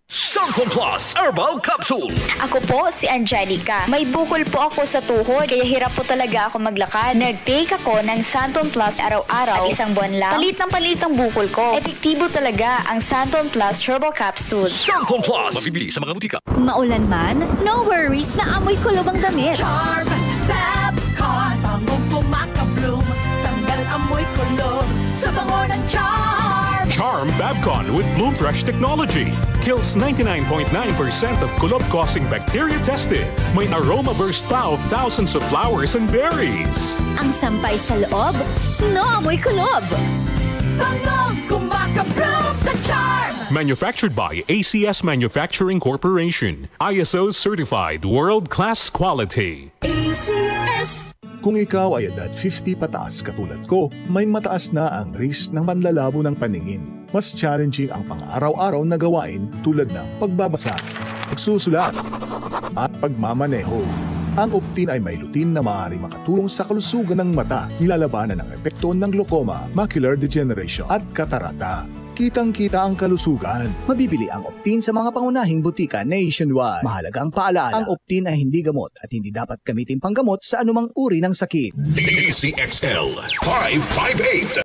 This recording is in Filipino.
Santon Plus Herbal Capsule. Ako po si Angelica. May bukol po ako sa tuhod, kaya hirap po talaga ako maglakad. Nag-take ako ng Santon Plus araw-araw at isang buwan lang, palit ang bukol ko. Epektibo talaga ang Santon Plus Herbal Capsule. Santon Plus. Mabibili sa mga butika. Maulan man, no worries na amoy kulob ang damit. Charm Fabcon, bangong kumakabloom, tanggal amoy kulob sa bango ng Charm. Charm Fabcon with Bloom Fresh technology kills 99.9% of kulob-causing bacteria tested. May aroma burst pa of thousands of flowers and berries. Ang sampay sa loob, no amoy kulob. Bangong kumakabloom sa Charm. Manufactured by ACS Manufacturing Corporation. ISO certified world-class quality. ACS. Kung ikaw ay edad 50 pataas katulad ko, may mataas na ang risk ng panlalabo ng paningin. Mas challenging ang pang-araw-araw na gawain tulad ng pagbabasa, pagsusulat, at pagmamaneho. Ang Optin ay may lutin na maaari makatulong sa kalusugan ng mata, nilalabanan ang epekto ng glaucoma, macular degeneration at katarata. Kitang-kita ang kalusugan. Mabibili ang Optin sa mga pangunahing butika nationwide. Mahalagang paalala, ang Optin ay hindi gamot at hindi dapat gamitin panggamot sa anumang uri ng sakit. DCXL 558.